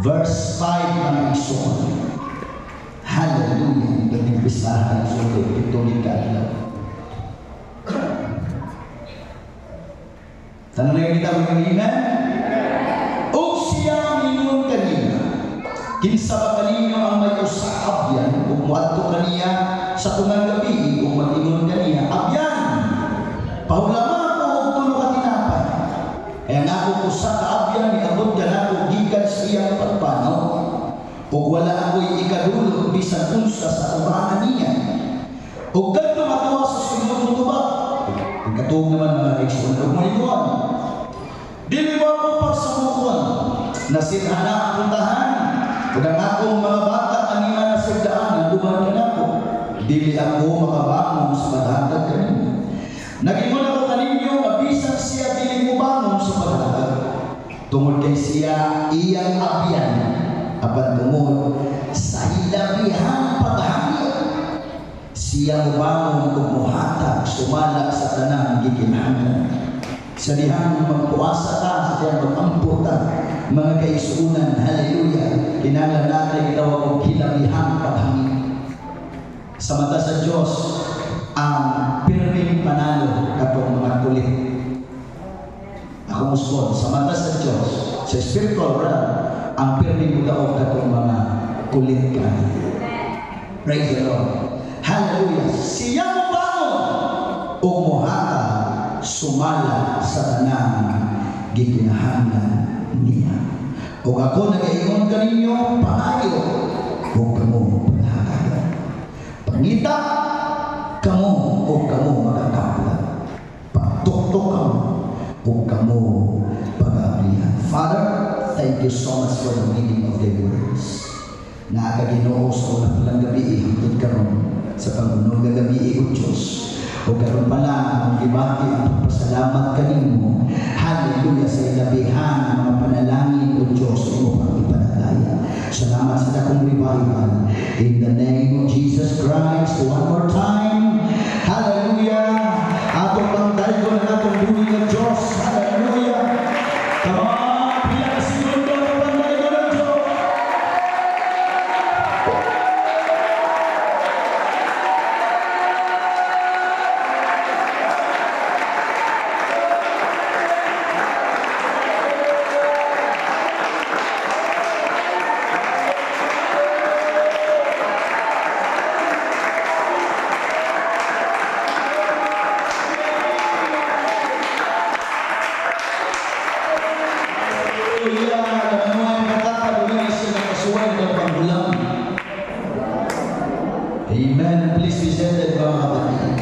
verse 5 ng Ison. Hallelujah. Pagnipisahan sa pituloy ka. Tanong na kita mga kaibigan. O siya mingon kanina, kinsa ba kanino ang may usap yan, kung muadto kaniya sa tungang gabi, kung mag-ingon kaniya, abyan, pahulama ko og tulo ka tinapay. Kaya nga ako sa kaabyan, niabot ka na ako gikan sa iyang pagpanaw. Ug wala ako'y ikadulog bisan unsa sa umahan niya. Ug kadto matuwa sa sunod tubag. Ug katuog naman mga ekson ug moingon. Dili mo ako pagsabukon. Nasin-ana ang puntahan. Ug ang akong mga bata kanina na sigdaan uban kanako. Dili ako makabangon sa paghatag kanino. Nagingon ako kaninyo mabisan siya dili mo bangon sa paghatag. Tungod kay siya iyang abyan. Apan tungod sa ilabihang paghangyo, siya mubangon ug muhatag sumalak sa tanang gikinahanglan. Sa dihang magpuasa ka, sa dihang mag-ampo ka, mga kaisunan, hallelujah, kinahanglan natin itawag og kilabihang paghangyo. Sa mata sa Diyos, ang pirming panalo katong mga kulit. Ako musbon, sa mata sa Diyos, sa spiritual realm, ang pirming mutaog katong mga kulit ka. Praise the Lord. Hallelujah. Siya mo bangon o muhatag sumala sa tanang gikinahanglan niya. O ako nag-iingon kaninyo, pangayo o kamo paghatag. Pangita kamo o kamo magkakapla. Pagtuktok kamo o kamo pag-ablihan. Father, thank you so much for the reading of the words. Nakaginoo sa unang palang gabi, hangtod karon sa pangunog na gabi o Diyos. O karon pala ang gibati ang pagpasalamat kanimo. Hallelujah sa ilabihan ng mga panalangin o Diyos o pag-ipanalaya. Salamat sa dakong revival. In the name of Jesus Christ, one more time. Hallelujah. Atong pangdalgo na natong buhay ng Diyos. Hallelujah. Come on. Amen. Please be seated, mga kapatid.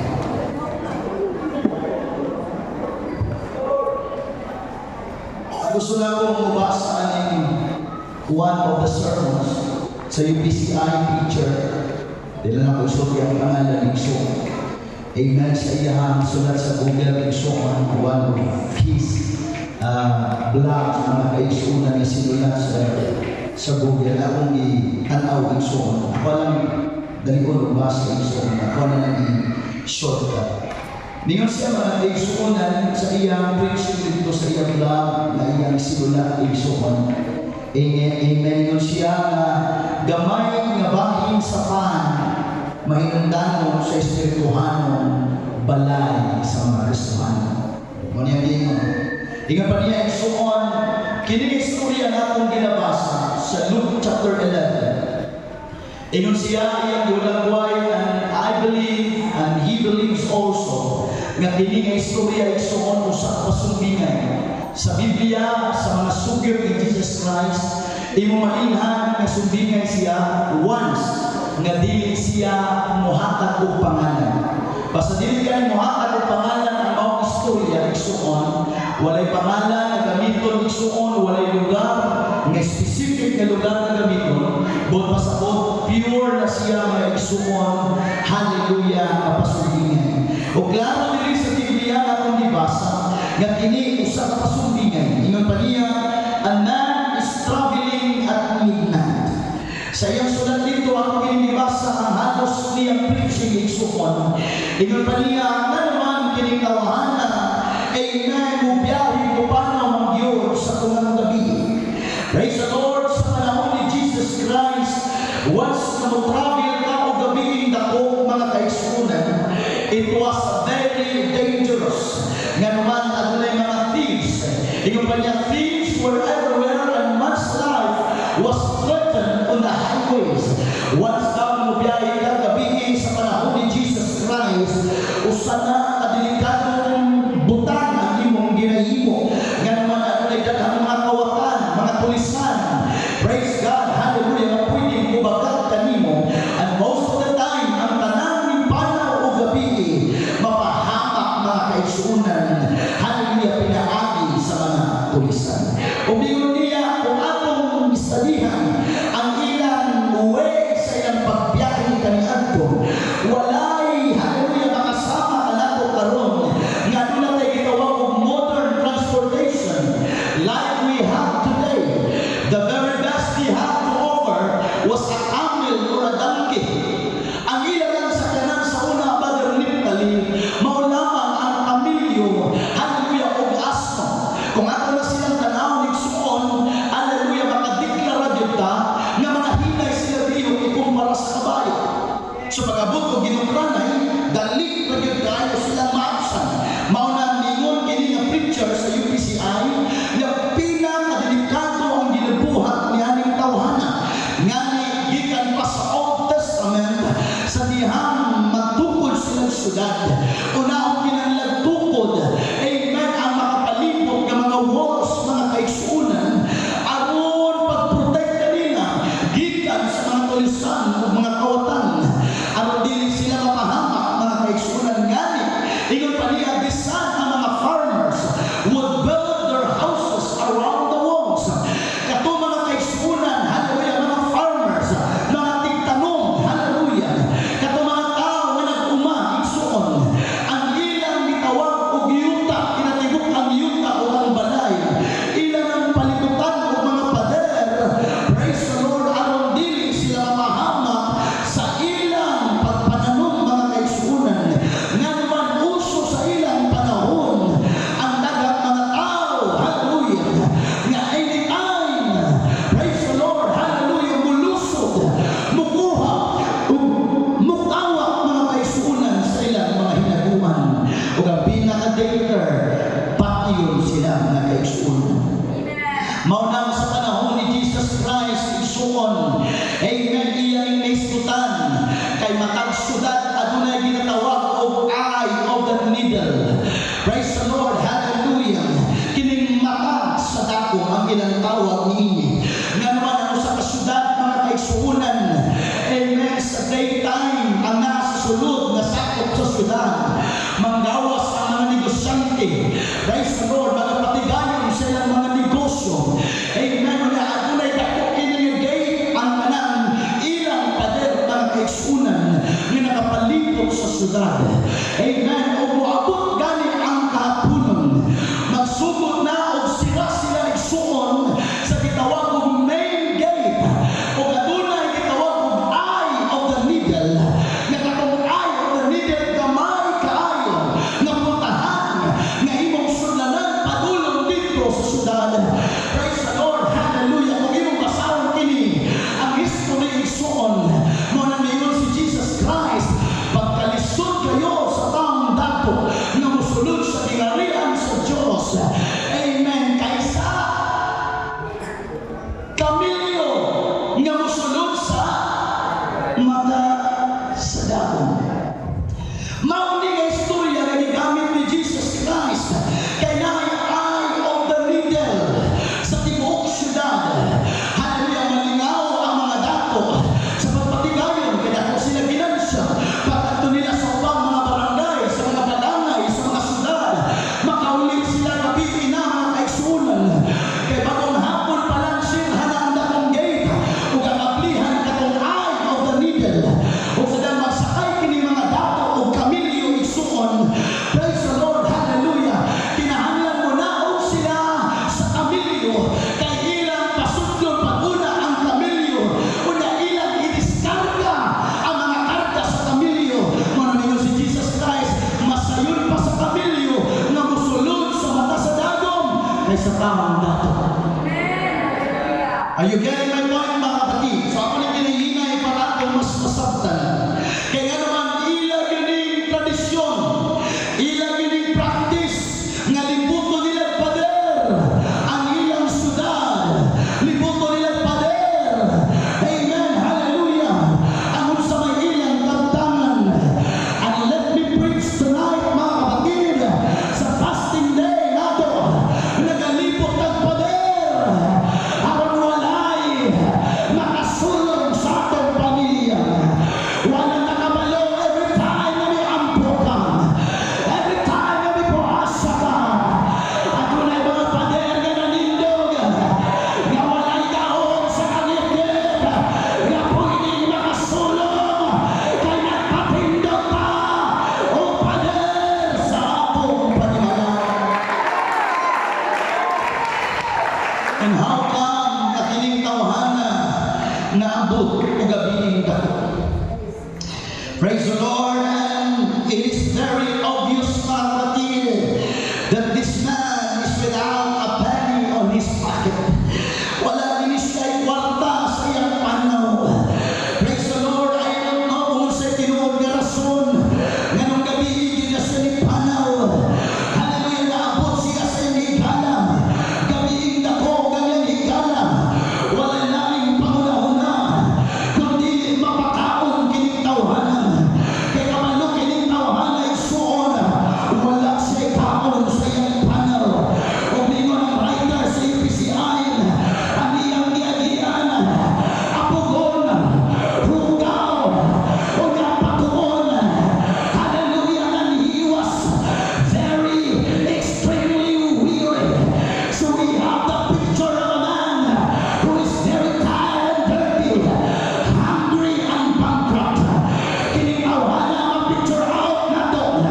Gusto na akong mabasa ng one of the sermons sa UPCI preacher. Dila na ko isuti ang pangalan ng Iso. Amen. Sa iyahang sulat sa Google, Iso ang one of his blogs, mga kaisunan na sinulat sa Google. Akong i-tanaw Iso. Ako lang dali ko nabasa Iso. Ako na nag-shortcut. Ningon siya mga kaisunan sa iyang preaching dito sa iyang blog na iyang sinulat Isoon. Amen. Ningon siya na gamay nga bahin sa pan mahinundanon sa espirituhanon balay sa mga Kristohano. Muna yan. Ingat pa niya Isoon, kini istorya natong ginabasa sa Luke chapter 11. Ingon siya iyang gulagway and I believe and he believes also nga kini nga istorya Isoon usa pasumbingan sa Biblia sa mga sugod ni Jesus Christ. Imo mainhan nga sumbingan siya once nga dili siya mohatag og pangalan. Basta dili kay mohatag og pangalan ang mao istorya Isoon, walay pangalan nga gamiton Isoon, walay lugar nga specific nga lugar nga gamiton, but pasabot pure na siya mga Isoon. Hallelujah, kapasumbingan. O klaro dili sa Biblia atong gibasa nga kini usa ka pasumbingan. Ingon pa niya, a man is traveling at midnight. Sa iyang sulat dito ako kinibasa ang halos niyang preaching Isoon. Ingon pa niya, nga naman kining tawahan ay na mubiyahe mo pa na magyod sa tungang gabi. Praise the Lord sa panahon Ingon pa niya, thieves were everywhere and much life was threatened on the highways. Once daw mo biyahe ka gabi sa panahon ni Jesus Christ, usa na kadelikadong butang ang imong ginahimo. Nga naman ano na daghang mga kawatan, mga pulisan. Praise God, hallelujah, na pwedeng mubagat kanimo. And most of the time, ang tanan ni panaw o gabi, mapahamak mga kaigsuunan. Hallelujah, pinaagi sa mga pulisan. Umingon niya, kung atong istadihan, ang ilang way sa ilang pagbiyahe kaniadto, walay, hallelujah, makasama ka nato karon nga doon natin gitawag og modern transportation like we have today. The very best we have to offer was a camel or a donkey. Ang ilang sa kanan sa una, Brother Niptali, maulamang ang kamilyo, hallelujah, og asno. Kung ato na silang tanaw nigsuon, hallelujah, makadeklara gyud ta nga mga hinay sila diyo ikumpara sa kabayo. So pag-abot ko ginukranay, dali na gyud kaayo sila maapsan. Mauna ningon kini nga preacher sa UPCI nga pinakadelikado ang ginabuhat ni aning tawhana. Ngani gikan pa sa Old Testament sa dihang magtukod silang syudad. Unahon kinahanglan tukod, amen, ang makapalibot nga mga walls, mga kaigsuunan, aron pagprotect kanila gikan sa mga tulisan o mga kawatan. Aron dili sila mapahamak mga kaigsuunan. Ngani ingon pa niya, bisan ang mga farmers would build their houses around the walls. Kato mga kaigsuunan, hallelujah, mga farmers, mga tigtanong, hallelujah, kato mga tao nga nag-uma, igsuon, ang ilang gitawag og yuta, kinatigok ang yuta o ang balay, ilang ang palikutan o mga pader, praise the Lord, aron dili sila mapahamak sa ilang pagpananom mga kaigsuunan. Nga naman uso sa ilang panahon ang daghang mga tao, hallelujah, nga anytime, praise the Lord, hallelujah, mulusod, mukuha, mukawak mga kaigsuunan sa ilang mga hinaguan. O ang pinaka-danger, patyon sila mga kaigsuunan. Maunang sa panahon ni Jesus Christ, igsuon, amen, iyang naisgutan, kay matag syudad adunay ginatawag og eye of the needle. Praise the Lord, hallelujah. Kining mata sa dako ang ilang tawag niini. Nga naman ano sa kasyudad mga kaigsuunan, amen, sa daytime ang nasa sulod nga sakop sa syudad, manggawas ang mga negosyante. Praise the Lord, magpatigayon sa ilang mga negosyo. Amen, nga adunay dako kini gate ang kanang ilang pader mga kaigsuunan nga nakapalibot sa syudad. Amen, o moabot gani ang kahaponon, magsugod na og sila igsuon sa gitawag og main gate o adunay gitawag og eye of the needle. Nga katong eye of the needle, gamay kaayo nga puntahan nga imong sudlanan padulong dito sa syudad. Praise the Lord, hallelujah. Kung imong basahon kini ang history igsuon, mo na ningon si Jesus Christ, pagkalisod kayo sa taong dato nga musulod sa gingharian sa Diyos, amen, kaysa kamilyo nga musulod sa mata sa dahon. Mao ni nga istorya nga gigamit ni Jesus Christ kay naay eye of the needle sa tibuok syudad. Hallelujah, malingaw ang mga dato sa pagpatigayon kay dako sila ginansya pagkadto nila sa ubang mga barangay, sa mga balangay, sa mga syudad. Makaulit sila gabi na mga kaigsuunan. Kay bagong hapon pa lang silhan ang dakong gate ug ang ablihan katong eye of the needle. Ug sa magsakay kini mga dato ug kamilyo igsuon. Praise the Lord, hallelujah. Kinahanglan mo na og sila sa kamilyo kay ilang pasudlon pag-una ang kamilyo unya ilang idiskarga ang mga karga sa kamilyo. Muna ninyo si Jesus Christ, masayon pa sa kamilyo nga musulod sa mata sa dagom kaysa tamang dato. Are you getting my point, mga kapatid? So ako na kinahinay para itong mas masabtan. Kaya naman ilang yun tradisyon, ilang yun practice nga limbuto nila pader And how come na kining tawhana naabot o gabiing dako? Praise the Lord, and it is very obvious, mga kapatid, that this man is without a penny on his pocket. Wala din siya'y kwarta sa iyang panaw. Praise the Lord, I don't know kung sa'y tinuod na rason nganong gabi na siya ni panaw. Hallelujah, naabot siya sa iyang higalam. Gabiing dako, ganyang higalam. Wala naming pangunahuna, kundi mapakaon kining tawhanan. Kaya kamalo kining tawhanan ay suon, wala siya kaon sa iyang panaw. O bingon ang writer sa UPCI, ang iyang giagian, apugon, rugaw, o napatuon. Hallelujah, and he was very extremely weary. So we have the picture of a man who is very tired and dirty, hungry and bankrupt. Kining tawhana ang picture out na doon.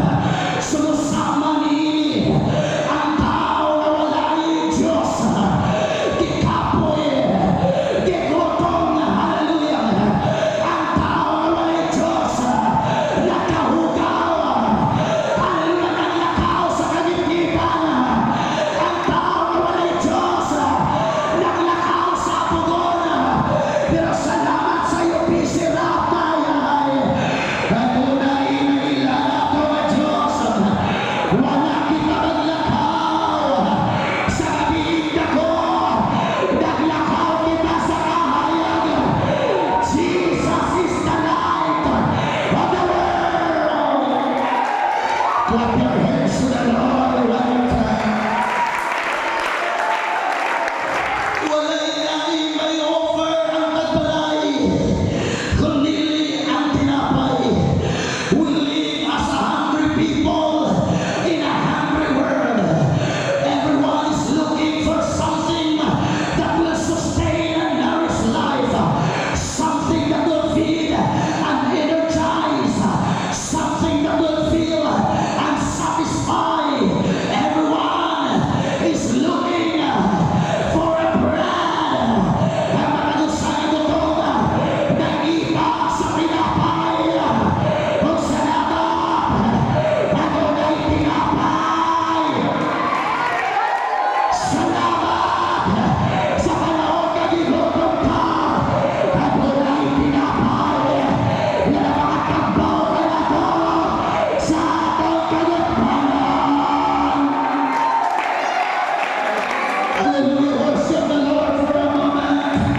Sumusama ni ang tao na wala ni Diyos. Gikapoy, gigutom, hallelujah. Ang tao na wala ni Diyos, nakahugaw, hallelujah, naglakaw sa kagipitan. Ang tao na wala ni Diyos, naglakaw sa pugon. Pero salamat sa iyo, Bisi Rapay, na tunay na ilala ko ang Diyos. Wala kita naglakaw sa gabiing dako. Naglakaw kita sa kahayag. Jesus is the light of the world. Clap your hands to the Lord one more time. Wala'y laing may offer ang tagbalay, kundi ang tinapay. We live as a hungry people in a hungry world. Everyone is looking for something that will sustain and nourish life, something that will feed and energize, something that will fill and satisfy. Everyone is looking for a bread. Ang mga dusay gutom, nag-iba sa tinapay. O salamat, ako na'y tinapay. Salamat sa panahon na ginutom ka. Ako na'y tinapay. Na makatagbaw ka na to sa atong kagutmanan. Hallelujah, worship the Lord for a moment.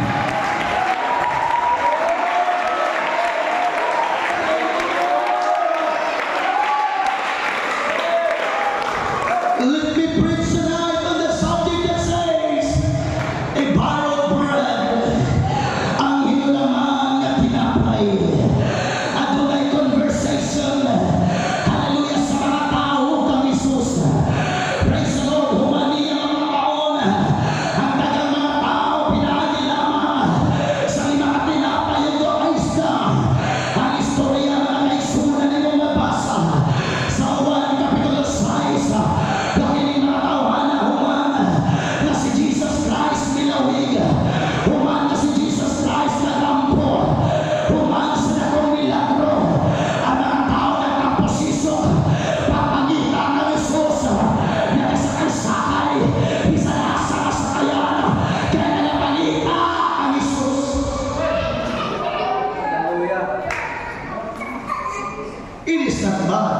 Let me preach tonight on the subject that says, a borrowed bread, ang hinulaman na tinapay. Adunay conversation, hallelujah, sa mga tao kang Jesus. Praise the Lord, humani ang mga taon. Ang dagang mga tao, pinagi lamang sa lima katinapay ito ay isda. Ang istorya na naisunan ni mong mabasa sa 1 Kapitulo 6. Dahil mga tawhana, human na si Jesus Christ milawig, human na si Jesus Christ nagampo, human sa dakong milagro. Ang mga tao nagkaposisyon, papangitan ng Jesus, nakasakay-sakay, isa na sa kasakayan, kaya nalapangita ang Jesus. It is not bad.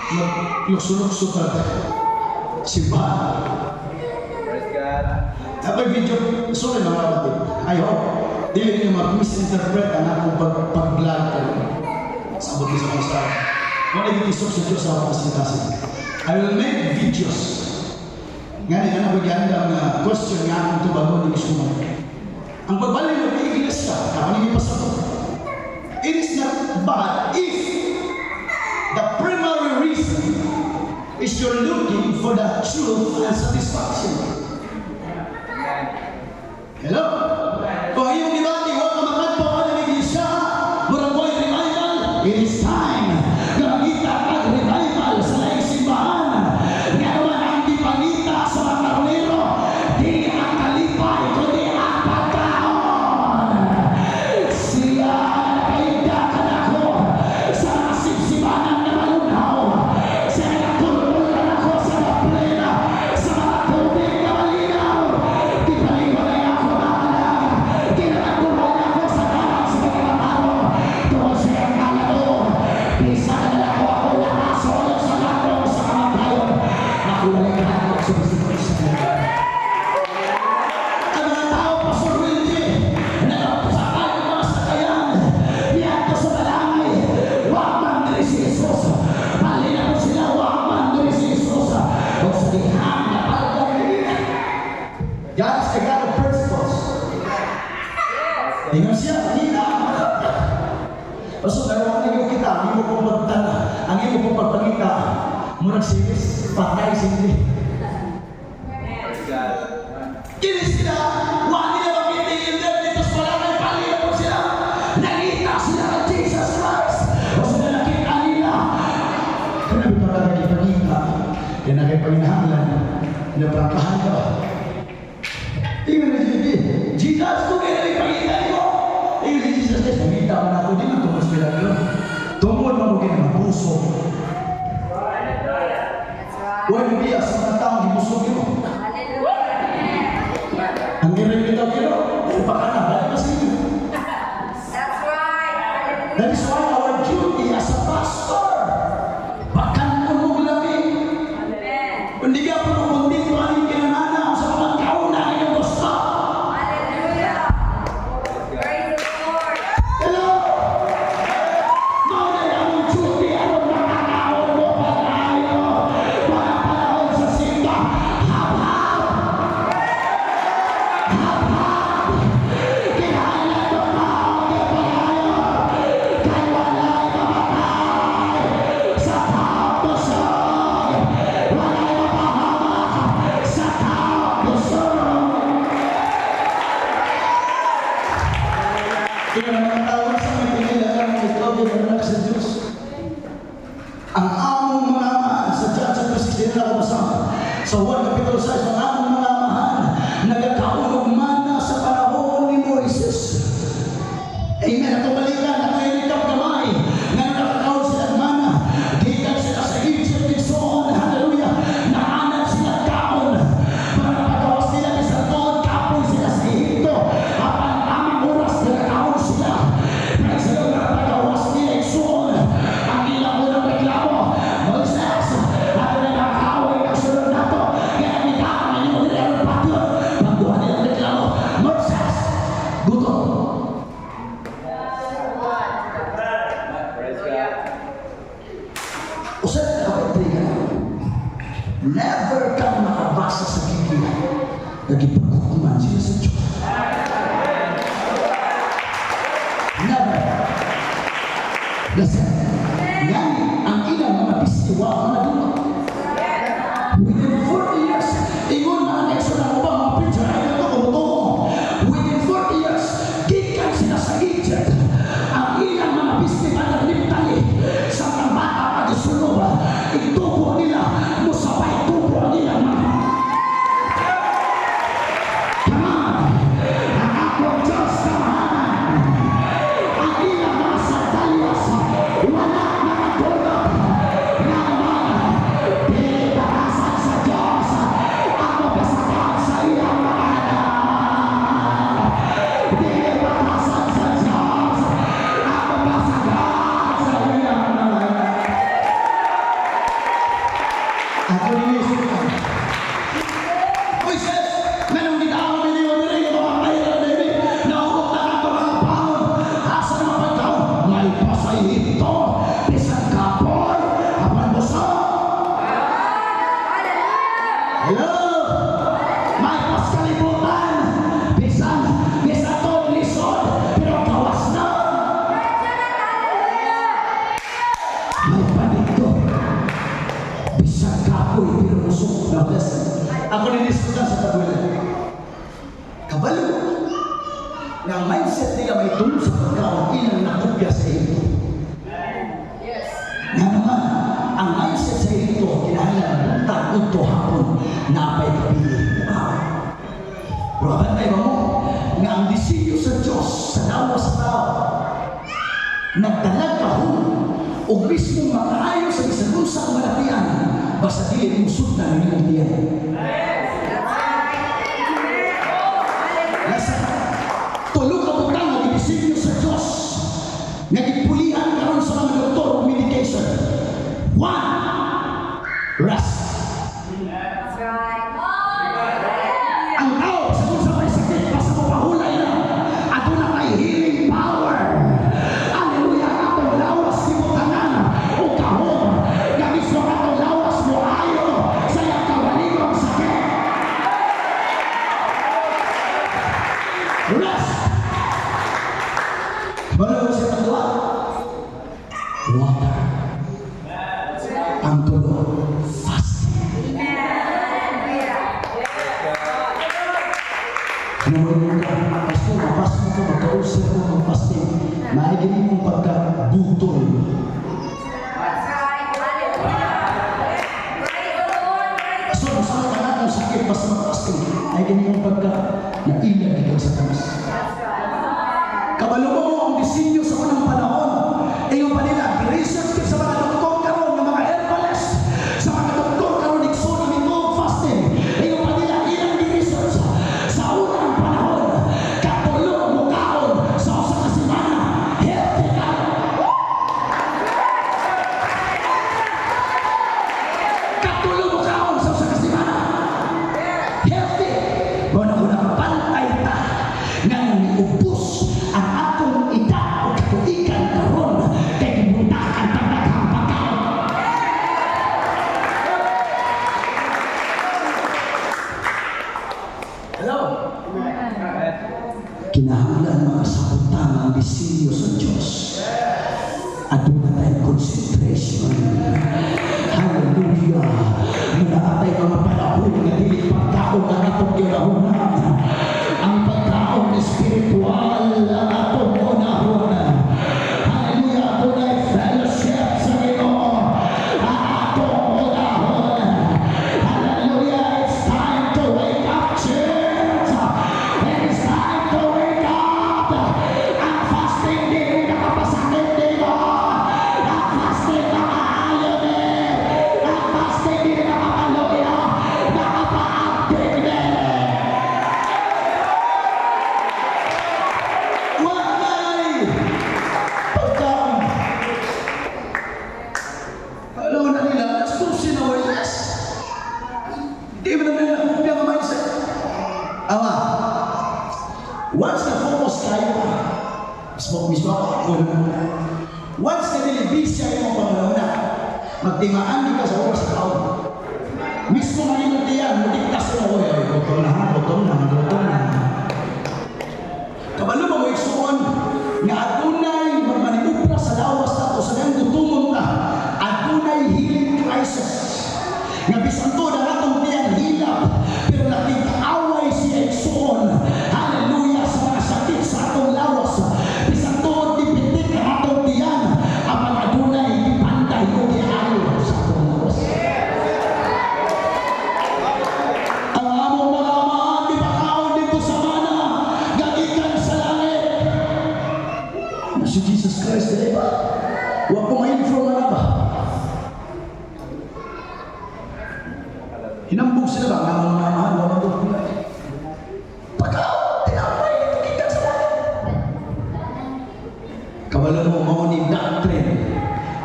Maglusunod-sunod simbahan. Praise God. Tapos video, sorry mga kapatid. I hope dili niyo mag-misinterpret ang akong pag-vlog ko. Sabot niyo sa konstra. Wala yung isok sa Diyos sa akong kasitasin. I will make videos. Ngayon, ano ba yan ang question nga akong tubago ni Gusto. Ang pagbalik mo kay iglesia, kapag hindi pa sabot. It is not bad if the primary reason is you're looking for the truth and satisfaction. Hello? Kung iyong dibati, huwag ka makatpo ka ng iglesia, murang boy revival, it is time. Gamita ang revival sa laing simbahan. Nga naman ang dipangita sa mga karunero, Ingat siya, kanina. Pasok, naroon na yung kita, ang imo pong pagtala, ang imo pong pagpakita, murag sinis, patay sindi. Praise God. Kini sila, wala nila makitingin dito sa palangay, palila po sila. Nakita sila kay Jesus Christ. O sila nakita nila. Kaya ito na nakipagkita, kaya nakipaginahangan, naprangkahan ka. Tingnan na Jesus, kung kaya nakipagkita ko. Tingnan si Jesus Christ, nakita mo na ako, di man tungkol sila yun. Tungkol mo ko kaya mabuso. Huwag biya sa mga taong gibusog yun. Ang ginagawa kita kilo, baka na, balik ka sa inyo. That is why our duty as a pastor, bakan mo mong lamig. Hindi ka po kundin ko ang kinanana sa mga taon na inyong gusto. Hello! Mauna yung duty, ano makakaon mo pa tayo? Mga panahon sa simba, habang! Kaya mga tawag sa mga pinilalang ng ito, binanak sa Diyos. Ang among mga amahan, sa John chapter 16 na ako basama, sa 1 Kapitulo 6, ang among mga amahan, nagkakaulog mana sa panahon ni Moises. Amen. At balikan, ako yung itang kamay, na nakakaon sila mana, gikan sila sa Egypt, and so on, hallelujah, naanan sila kaon, para pagawas nila sa doon, kapoy sila sa Egypto, at ang tamang oras, nagkakaon sila, para sila pagawas nila, and so on, ang ilang unang reklamo, Moises, at nakakaway ang sunod na to, kaya kailangan na yung nila ang patyo, pagduhan nilang reklamo, Moises, gutom. Praise God. Usap na ako intriga. Never kang makabasa sa Biblia nagipagkukuman sila sa Diyos. Never. Listen. Yan ang ilang mga bisiwa mga dito. Within 40 years, ingon mga next na mo ba mga preacher ay ito kumutungo. Within 40 years, gikan sila sa Egypt. Ang ilang mga bisiwa na niptali sa mga bata pag-isunog, itubo nila, musabay tubo nila mga. Come on! Ang akong Diyos kamahanan. Ang ilang mga sandalias, wala mga tulog. Nga naman, piniparasan sa Diyos. Ako pasakan sa iyong mga anak. Piniparasan sa Diyos. Ako pasakan sa iyong mga anak. Ako nilisip ka. Moises, menong gitaong binigay ng mga kailan na ibig, naukot na ang mga pahon, asa ng mga pagkaw, may pasay ito, isang kapoy, apan buso. Hello! May paskalibutan, bisan to lisod, pero kawas na. May panito, bisan kapoy, pero buso. Now listen, ako niliskutan sa tabulan. Kabalo na ang mindset nila may tulong sa pagkaon ilang nakopya sa ito. Nga naman, ang mindset sa ito, kinahanglan tag ito hapon na apay kapili. Pero abantay mo nga ang disilyo sa Diyos sa lawa sa tao, nagdalag ka o mismo makaayo sa isang unsang malatian, basta dili mo sundan ng ilang diyan. Lasa, tulog ka butang na didisilyo sa Diyos. Nagipulihan karon sa mga doktor of medication. 1. Rest. Ang tao sa kung sa may sakit, basta mo pahulay na, ato na may healing power. Hallelujah, atong lawas si mo tanan o kahon. Gabis mo atong lawas mo ayo sa iyang kawaling ang sakit. Nawalan ka, pastor, mapas mo ka, magkausap ko ng pastor. Maigin mong pagkabutol. So, sa ka na kung sakit, basta mag-pastor. Maigin mong pagka nailag ikaw sa tamas. Kabalo mo ang disenyo sa unang panahon. Iyong panila, research sa mga doktor karon ng mga herbalist, sa mga doktor karon ng intermittent fasting. Iyong panila, ilang research sa unang panahon. Katulog mo kaon sa usa ka semana. Healthy ka. Katulog mo kaon sa usa ka semana. Healthy. Muna pantay ta nga niubos ang atong ida o katuikan karon kay gibutakan ta daghang pagkaon. Hello. Kinahanglan makasabutan ang disenyo sa Diyos. Aduna tayong concentration. Hallelujah. Muna atay mga panahon nga dili pagkaon ang atong ginahunan. Ang pagkaon espiritual ang atong unahon. Hallelujah. Tunay fellowship sa Ginoo ang atong unahon. Hallelujah. It's time to wake up, church. It's time to wake up. Ang fasting din nakapasakit dito. Ang fasting nakaayon din. Ang fasting din nakapaloya. Nakapa-upgrade din. Walay pagkaon. Alam na nila, that's pushing awareness. Hindi mo naman nakupya ang mindset. Ama, once na focus tayo, mismo ako, once na nilibisya yung mga pangalawna, magtimaan di ka sa oras sa taon. Mismo nga yung tiyan, maligtas na ako, gutom na. Kabalo mo mo iksuon, nga adunay magmanibubra sa lawas na to, sa nang gutumon na, adunay healing crisis. Nga bisan to na natong tiyan hilap, pero nakita-away siya iksuon. Hallelujah sa mga sakit sa atong lawas. Bisan to, dipitik ang atong tiyan, ang mga adunay ipanday o ihayo sa atong lawas. Ang among mga amahan, di ba kaon dito sa mana, gagikan sa langit. Si Jesus Christ, di ba? Huwag ko ma-inform na ba? Hinambog sila ba? Ang among mga amahan, huwag mag-upulay. Pagkaon, tinapay, gagikan sa langit. Kawalan mo, mauning doctrine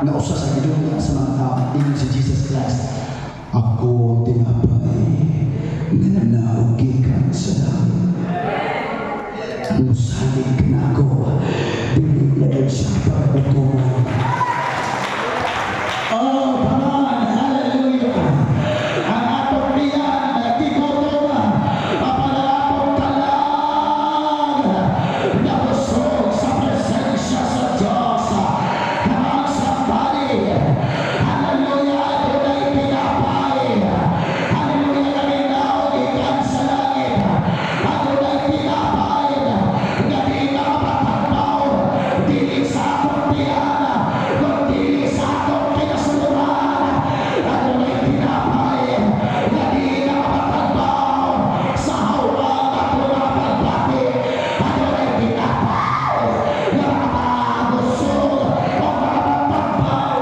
na usa sa gidula sa mga tao, tingin si Jesus Christ. Ako tinapay na nanaugikan sa langit. Ang salig na ako, binigyan siya para gutuman. Oh, come on, hallelujah. Ang atong tiyan, nagtigutuman, papanalapong talag, nabusog sa presensya sa Diyos. Come on, somebody. Hallelujah, tunay pinapay. Hallelujah, kami naugikan sa langit. Tunay pinapay. Gabi na kapatagpaw. Dili sa atong tiyan, kundi sa atong kinasuluran. Tunay pinapay. Gabi na kapatagpaw. Sa hawang at pumapagbati. Tunay pinapay. Nakapagusog o nakapagpagpaw.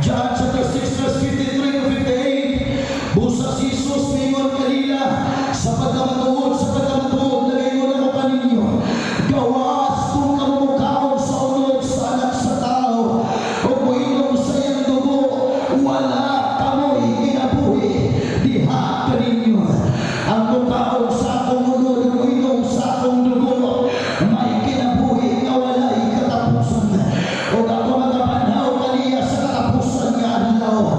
John chapter 6 verse 53 to 58. Busa si Jesus mingon kanila sa pagkamatuod lagay mo na ko kaninyo. Gawas kung kamukaon sa unod sa anak sa tao o kuinom sa iyang dugo, wala kamoy ginabuhi diha kaninyo. Ang mukaon sa akong unod, kuinom sa akong dugo, may kinabuhi nga walay katapusan. O ako mga panhaw kaniya sa katapusan nga adlaw.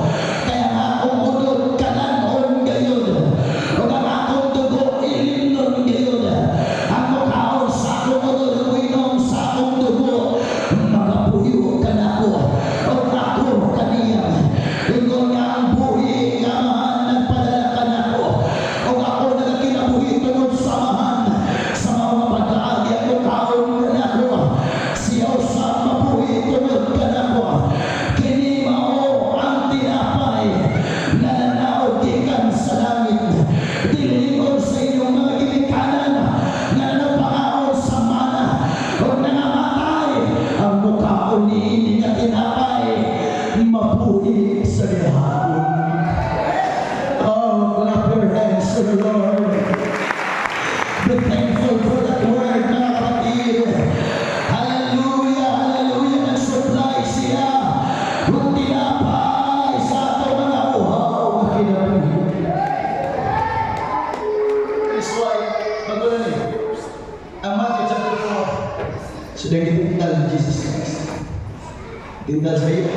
Dahil sa iyo,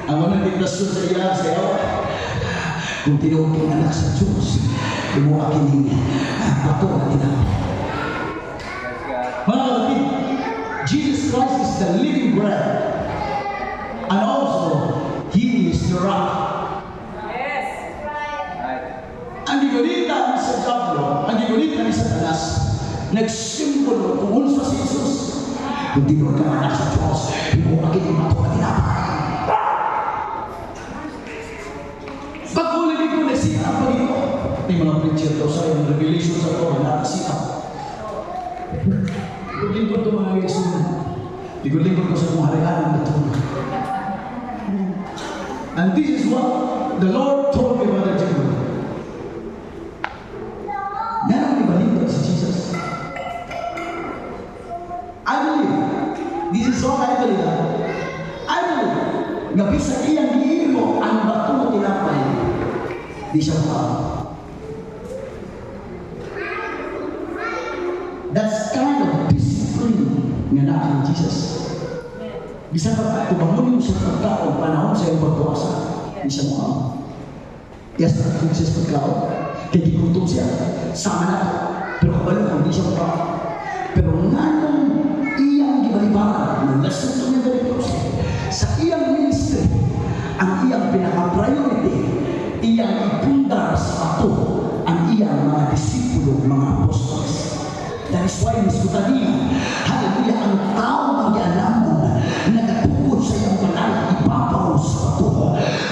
ang unang diktasyon sa iya, sa iyo, kung tinuod kang anak sa Diyos, lumuha kining bato na tinapay. Praise God. Mga kapatid, Jesus Christ is the living bread. And also, He is the rock. Right. Ang gigulita ni sa Diablo, ang gigulita ni Satanas, nagsimbolo kung unsa si Jesus. Kung tinuod kang anak sa Diyos, lumuha kining bato na tinapay. Pagkulit ko na siya ang Panginoon. May mga preacher daw sa yung revelation sa Torah na siya. Lingkod ko mga Yesus. Lingkod ko sa mga harihan ng Torah. And this is what the Lord told me, Brother Jimmy. Meron ibalingkod si Jesus. I believe. This is what I believe. I believe. Nga bisag iyang giimo ang bato na tinapay. Di siya mukha. That's kind of discipline nga na ni Jesus. Bisa ba kubangon mo sa pagkaon, panahon sa iyong pagpuasa? Di siya mukha. Yes, Jesus pagkaon. Kaya gigutom siya. Sama na. Pero kabalo, hindi siya mukha. Pero nga nung iyang gibalibaran, ng lesson to the cross, sa iyang ministry, ang iyang pinaka-priority, iyang ipundar sa ato ang iyang mga disipulo, mga apostles. That is why niskutan niya, hallelujah, ang tao mag-ialamon na natupod sa iyang banal, ipapaw sa ato.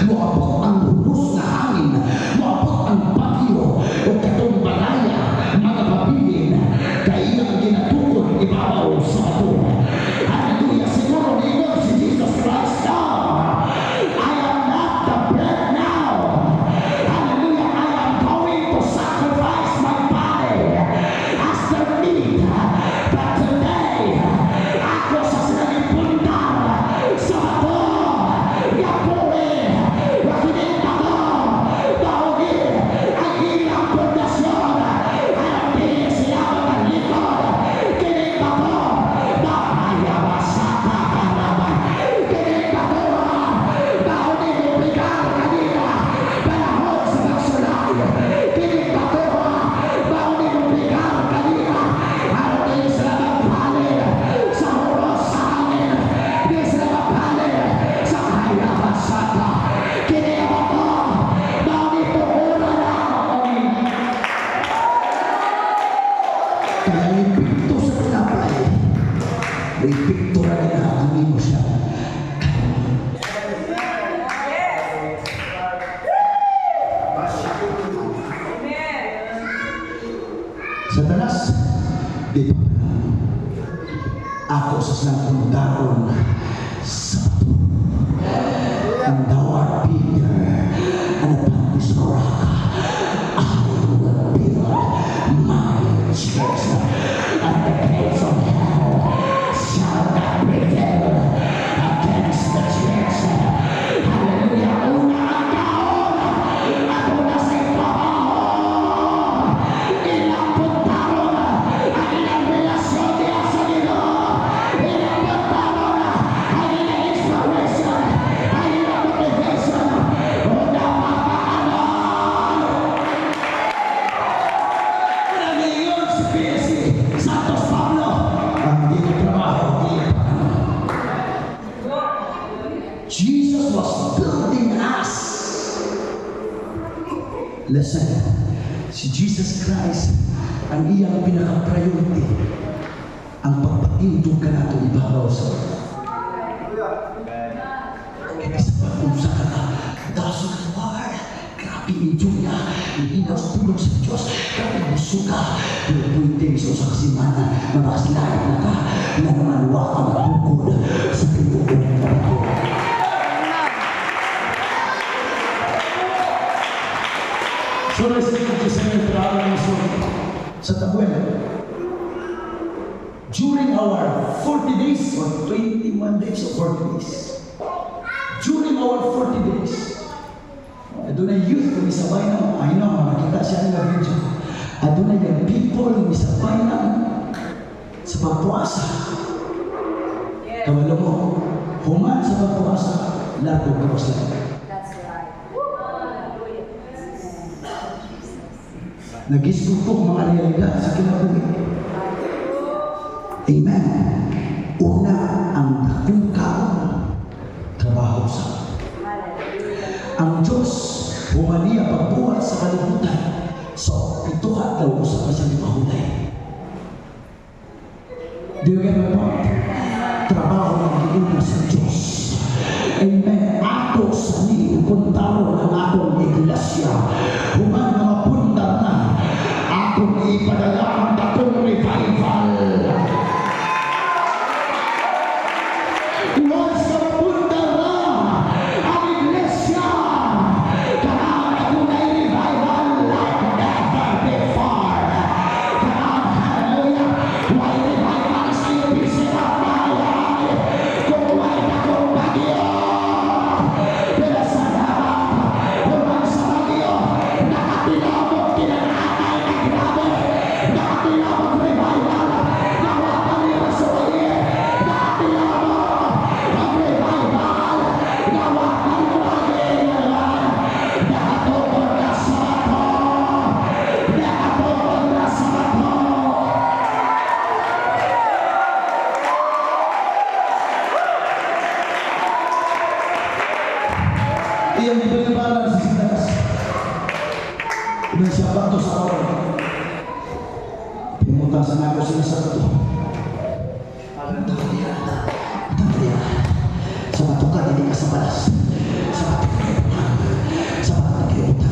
Muabot ang lubos na hangin, muabot ang bagyo, o katong balaya, mga pabilin, kaya iyang ginatukod, ipapaw sa ato. Hallelujah, siguro niyo si Jesus Christ now. I am not the bread now. Hallelujah, I am going to sacrifice my body as the meat. But today, ako sa sinaging pundar sa bato, yapuin, wakinig ako, daugin, ang ilang pundasyon, ang tingin siya magkalikod, kinig ako, nakayawasaka ka naman, kinig ako, daunin mo bigang kanina, panahon sa magsulay, kinig ako, daunin mo bigang kanina, harating sila magpalit sa huros sa hangin, di sila magpalit sa kayawasaka, kinig ako, daunin mo una na, kaya ipikto sa tinapay, ipikto na ginahangin mo siya. Satanas, di pa ako sa silang pundaron sa bato. And thou art Peter, and upon this rock I will build my church, and the gates of hell shall not prevail against the church. Hallelujah. Una ang taon, at una sa ipabaho, ilang puntaron, ang ilang relasyon niya sa Ginoo, ilang puntaron, ang ilang inspiration, ang ilang motivation, una makaanon. Nag-iyon si PSC Santos Pablo, ang di ko trabaho, di pa ano. Jesus was building us. Listen, si Jesus Christ ang iyang pinaka-priority, ang pagpatindog ka nato ibabaw sa kaya sa pag-unsa ka na, daso ka Lord, grabe medyo niya, ihinaw sa tulog sa Diyos, grabe gusto ka, pero pwede sa usang simana, mabasilayan na ka, na naman waka magbukod sa tinugan ng bato. So, nasinig sa inyo, trabaho sa Tabuel. During our 40 days, or 21 days, or 40 days, during our 40 days, doon ay youth kung isabay na, I know, makita siya ng video. Doon ay yung people kung isabay na sa pagpuasa. Kawalo mo, Human sa pagpuasa, lahat ng gawas lang. That's right. Hallelujah. Nag-iskutok mga realidad sa kinabuhi. Amen. Una, ang dakong kaon, trabaho sa. Ang Diyos, humaniya pagbuhat sa kalibutan. So, ituhat daw sa kasang mahulay. Do you get my point? Trabaho ng iuna sa Diyos. Amen. Ato sa niipuntaro ng atong iglesia. Human mga pundar na. Atong ipadala ang dakong revival. Huwag sa pundar na ang iglesia. Kailangan ako na revival like never before. Kailangan, hallelujah, may revival sa iyo, bisip ang bayan. Kung may dakong bagyo, pero sa lahat, huwag sa bagyo, nakatilabot, kinananay na grabe, nakatilabot revival, nawakan niya sa bayi, nakatilabot ang revival, nawakan mo ang iyalan, nakatupod na sa bato, nakatupod na sa bato. Iyang dibalibaran sa sintakas. Ibang siya bato sa awal. Pimutan sa nako sila sa bato. Tandaya. Sa bato ka, hindi ka sa balas. Sa bato ka, sa bato ka,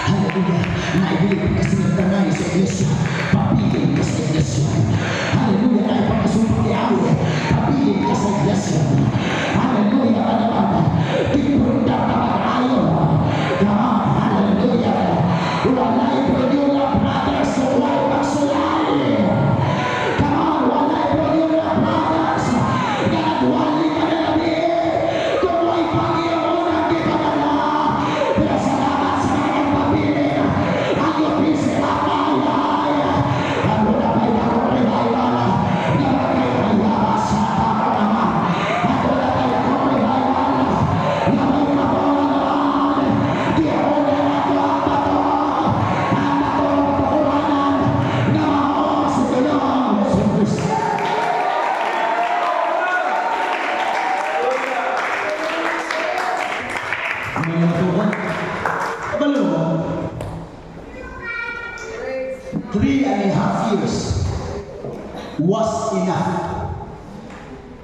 hallelujah. Naibilig ka sa nagtangay sa iglesia. Papiling ka sa iglesia. Hallelujah. Ay pagkasumpang iawi. Papiling ka sa iglesia. Hallelujah. Kanaman. Tipunda ka mag-ayon. Hallelujah. Walay pagdula brothers sa walay pagsulay. Come on, walay pagdula brothers. Nagwali ka na labi. Kung may Panginoon ang kipadala. Pero salamat sa mga papiling. Ang ipisi ang bayay. Ano na may akong revival. Na magkayayabas sa ako naman. Ako na may akong revival. Na may kapola naman. Di ako na ako ang bato. Ang bato ng pakulanan. Na mao sa Panginoon Jesus. Ang mga natuhan. Kabalo mo, 3.5 years was enough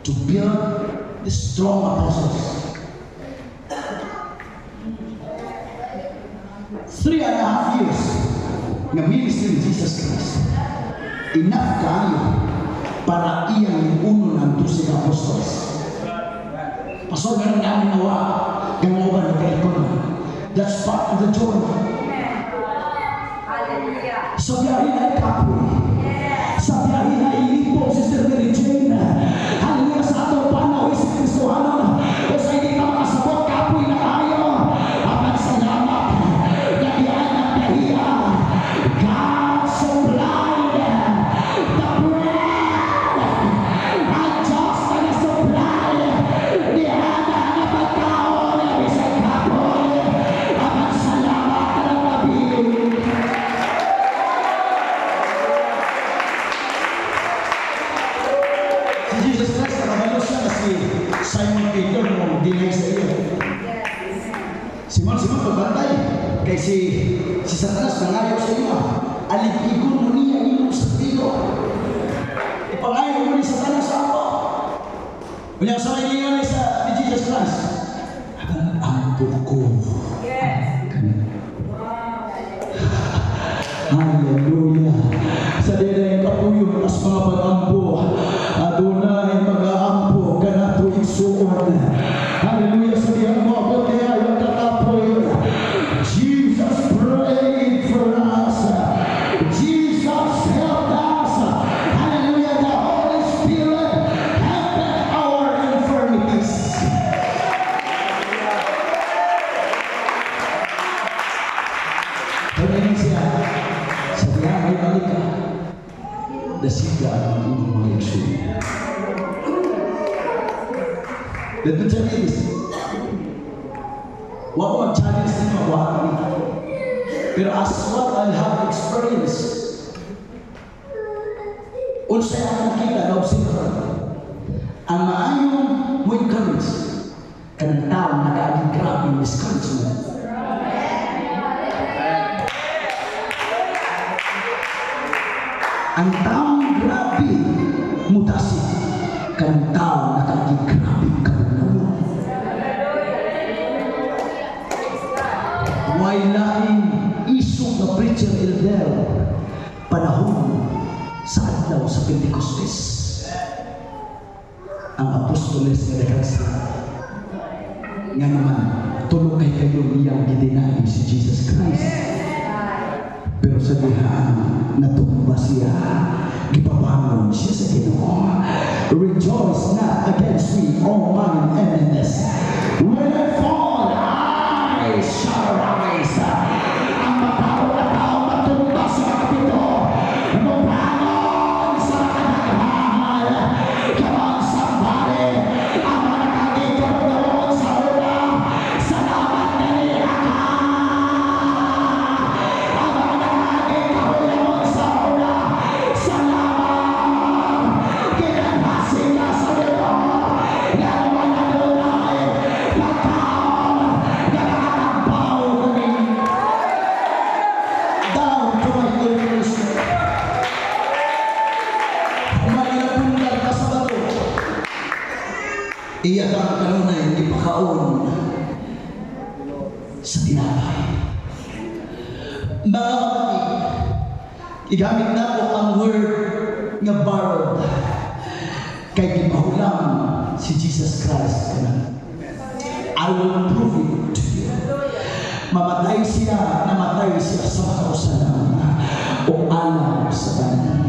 to build the strong apostles. 3.5 years na ministry ni Jesus Christ. Enough kayo para iyang uno ng 12 apostles. Pastor, ganun namin nawa. Ganun ba nagkalikod? That's part of the journey. Hallelujah. Sa biyahe na ikapoy. Sa biyahe na ilipong Sister Mary Jane. Hallelujah sa atong panaw, Isip Kristohanon. O sa hindi ka makasabot, kapoy na tayo. Apan salamat. Nagyaan ng dahiya. God supplied the bread. Ang Diyos na nasupply. Nihana na pagkaon. Isang kapoy. Apan salamat na nabili. Si Jesus Christ, nakabalo siya na si Simon Peter nung dinay sa iyo. Simon, pagbantay. Kay si Satanas nangayaw sa iyo. Alipigon mo niya inyong sa tilo. Ipangayaw mo ni Satanas sa ako. Unyang sa may niya sa ni Jesus Christ. Ang buko. Hallelujah. Sa dinay kapuyon as mga pag-ampo. Adonai mag-aampo kanato isuon. Hallelujah. Sa diyan mo ako kaya yung tatapoy. Jesus prayed for us. Jesus helped us. Hallelujah. The Holy Spirit helped our infirmities. Pagdating siya, sa diyan may balik ka. Dasiga ang inyong mga Yesu. Let me tell you this. Huwag ko mag-challenge din makuha kami. Pero as what I have experienced, unsay akong kita na observe, ang maayong mo encourage, kanang tao nag-aaging grabe yung discouragement. Ang taong grabe mutasi, kanang tao nag-aaging grabe kabunawan. Why laing isong na preacher elder panahon sa adlaw sa Pentecostes. Ang apostoles nga nagkasa nga naman tulong kay kayo niyang gidinain si Jesus Christ. Pero sa dihaan natumba siya, gipabangon siya sa Ginoo. Rejoice not against me, O mine enemies. When I fall, I shall rise. Ang matao na tao matumba sa kapito. Mabangon sa kanagmahal. Come on, somebody. Ang mga nakakikaroon sa una. Salamat na niya ka. Ang mga nakakikaroon sa una. Salamat. Kinahasing ka sa Ginoo. Yan ang mga nalulay. Pagkaon. Nakakatambaw kami. Down to my ears. Malilapundal ka sa bato. Iyak ang kanunay, ipakaon sa tinapay. Mga kapatid, igamit na ko ang word nga borrowed kay gipahulang si Jesus Christ. I will prove it to you. Namatay siya sa makausalan o alam sa banan.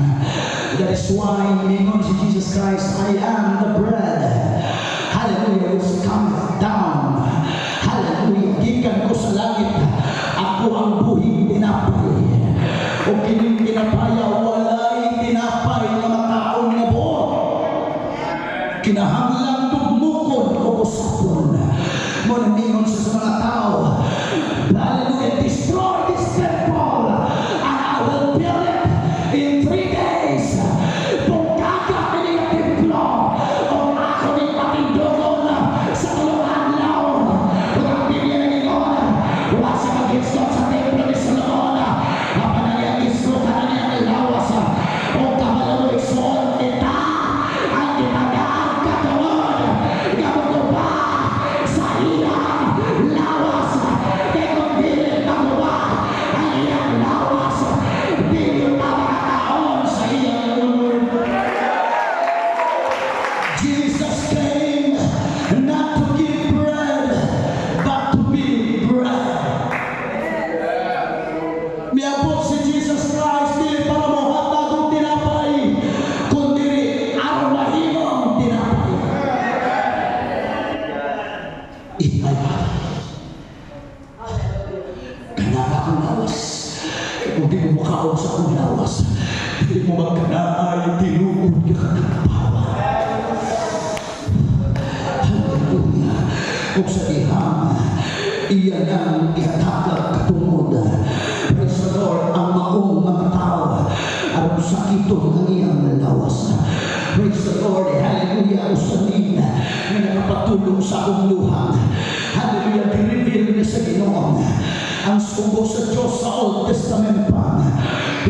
That is why ningon si Jesus Christ, I am the bread. Hallelujah, which cometh down. Hallelujah, gikan ko sa langit. Ako ang buhing tinapay. O kining tinapaya, walay tinapay na mataon na buo. Kinahanglang tugmukon o kusapon. Muna ningon siya sa mga tao, hallelujah, destroy this temple and I will build it in 3 days. Kung kakakinig ang templo, kung ako din patindogon sa tulong adlaw, kung ang Biblia na ningon, wala sa mag-install sa templo ni Solomon, kapag nangyag-install ka na niyang lawas, kung kamalalo isuot kita, ang tinagaan katawan, kapag ba sa iyang lawas, kaya kung dili makuha ang iyang lawas, dili ka makakaon sa iyang ulul. Jesus came not to give bread, but to be bread. Miabot si Jesus Christ, dili para mohatag og tinapay, kundi aron mahimong tinapay. Itay ba? Kanaka ang lawas. Kung di mo makaon sa akong lawas, di mo magkanaay, tinugod ka katapawa. Hallelujah. Kung sa ihang, iyan ang ihatagag katungod. Praise the Lord, ang maong mga tao, aron sakiton ang iyang lawas. Praise the Lord, hallelujah, usanin na nakapatulong sa akong luha. Hallelujah, di-reveal niya sa Ginoo ang sugo sa Diyos sa Old Testament pa.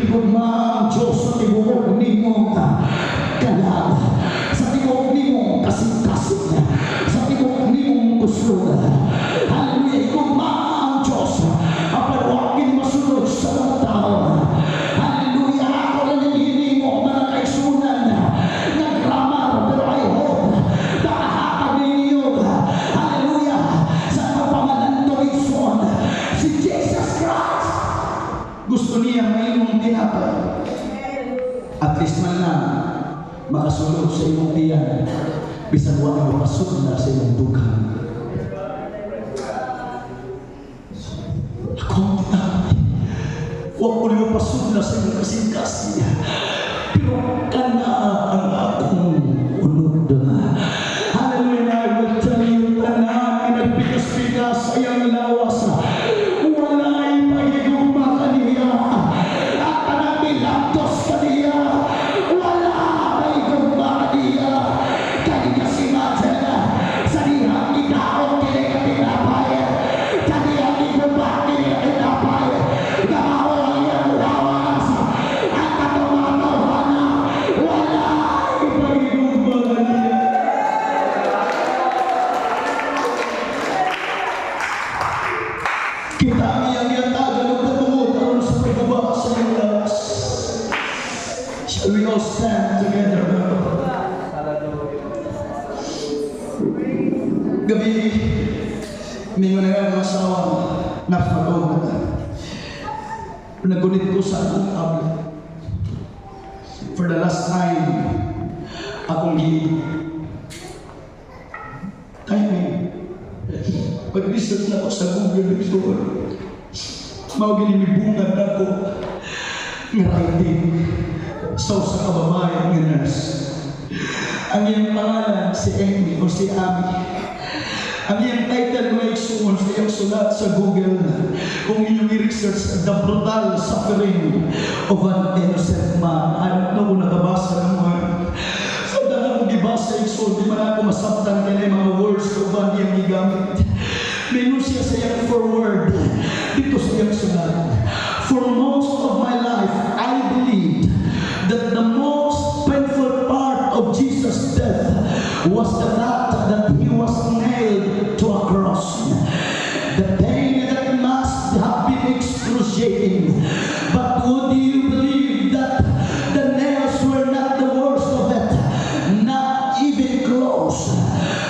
Higugma ang Diyos sa tibuok nimong kalag, sa tibuok nimong kasing-kasing, sa tibuok nimong kusod. Hallelujah, higugma ang Diyos apal wakil masunod sa mga tao. Hallelujah, ako na nilini mo mga kaisunan nagramar, pero I hope nakahatag ninyo. Hallelujah, sa kapangalan ng Ison, si Jesus Christ. Gusto niya may imong tinapay. At least man lang makasulod sa imong tiyan. Bisan wala mo pasod na sa imong dugang. Akong tinapay. Huwag ko niyo pasod na sa imong kasing-kasing. Pero kana ang akong unod. Hallelujah, I will tell sila sa iyang lawas. Walay pagigugma kaniya. At kanagilaptos kaniya. Wala pagigugma kaniya. Kaniya si Matena. Sa dihang ikaon kini katinapay. Kaniyang igugma kini katinapay. Gamaho ang iyang lawas. At katumanohan na. Wala pagigugma kaniya. Kita ang iyang yatagan ng patungod aron sa pagbaba sa iyong lakas. Shall we all stand together? Gabi, mingon na nga asawa na pagod. Nagunit ko sa akong tablet. For the last time, akong timing. Pag-research na ako sa Google before, maginimibungan na ako ng writing sa usa ka babae nga nurse. Ang iyang pangalan si Amy o si Abby. Ang iyang title na igsuon sa iyang sulat sa Google kung inyong i-research, The Brutal Suffering of an Innocent Man. I don't know kung nakabasa ng mga sa dalang gibasa igsuon, di man ako masabtan ka na yung mga words ko ba niyang gigamit. Meron siya sa iyang forward dito sa iyang sulat. For most of my life, I believed that the most painful part of Jesus' death was the fact that he was nailed to a cross. The pain that must have been excruciating. But would you believe that the nails were not the worst of it? Not even close.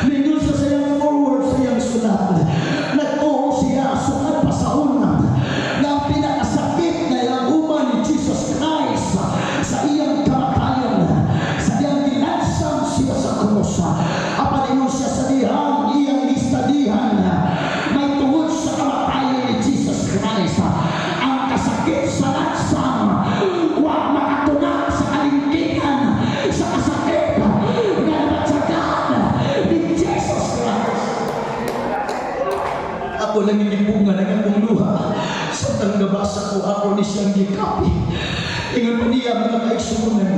Meron siya sa iyang forward sa iyang sulat. Nagtuo siya sukat pa sa una na ang pinakasakit na iyang uman ni Jesus Christ sa iyang kamatayan, sa iyang ginansang siya sa krus. Apaningon siya sa dihang iyang istadihan, may tungod sa kamatayan ni Jesus Christ. Ang kasakit sa lansang, huwag makatunak sa kalingkingan, sa kasakit na nabatsagan ni Jesus Christ. Ako lang inibungan ng akong luha. Sa tanggabasa ko ako ni siyang gikapi. Ingon pa niya mga kaigsunan.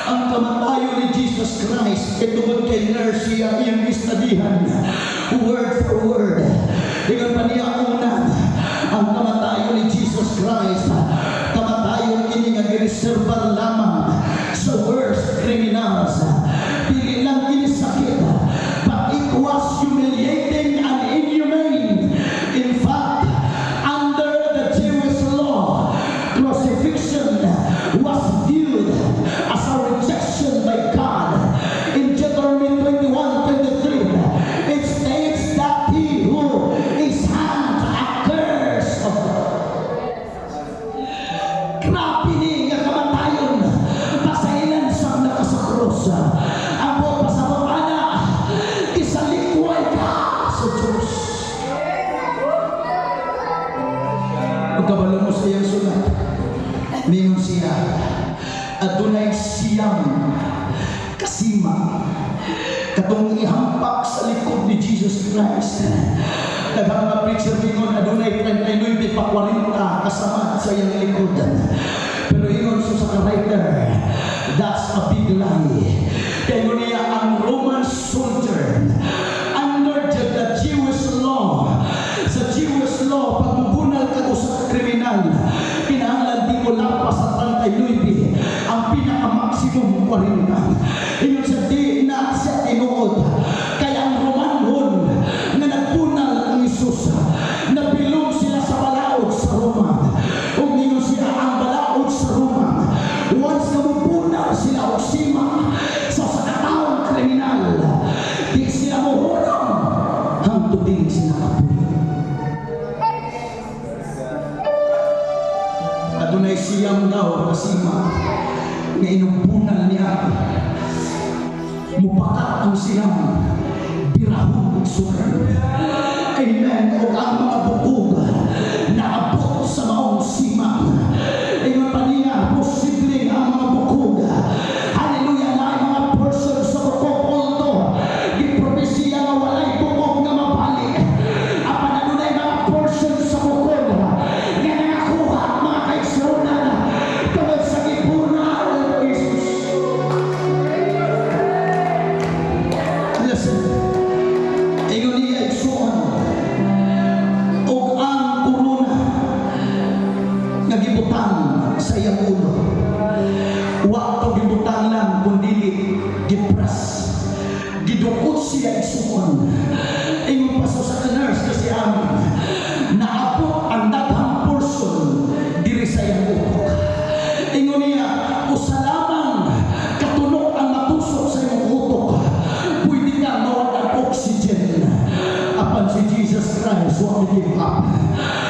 Ang kamatayo ni Jesus Christ, itungod kay nurse siya iyang istadihan. Word for word. Ingon pa niya unan. Ang kamatayo ni Jesus Christ, kamatayo ini nga gireserbar lamang sa worst criminals. Dili lang ini sakit, but it was humiliating and inhumane. In fact, under the Jewish law, crucifixion was viewed as a rejection by God. In Deuteronomy 21:23, it states that he who is hanged accursed of God. Grabe ni nga kamatayon, pasailan sa nakasakros. Ang buong pasababana, isalikway ka sa Diyos. Pagkabalo mo sa iyang sulat, mingon siya, adunay siyang kasima, katong ihampak sa likod ni Jesus Christ. Daghang mga preacher mingon, adunay 39 pa 40 kasama sa iyang likod. Pero ingon sa writer, that's a big lie. Kaya niya ang Roman soldier, under the Jewish law, sa Jewish law, pag mabunal ka sa kriminal, kinahanglan di mo lampas sa 39, ang pinaka-maximum 40. Ingon sa di na sa tinuod. Kaya ang Romanhon na nagpunal ang Isus, nabilong sila sa balaod sa Roma. Kung ingon siya ang balaod sa Roma, once na mabunal sila o sima sa sakataong kriminal, di sila mohunong hangtod din sila kapunin. Adunay siyang daw kasima nga inubunan niya, mupakat ang siyang birahong sukan. Amen. O ang mga bukog na abot sa maong sima. Ingon pa niya, posibleng ang mga bukog, hallelujah, na ang mga person sa bukog, although gipropesiya nga walay bukog na mabalik. Apa just want to give up.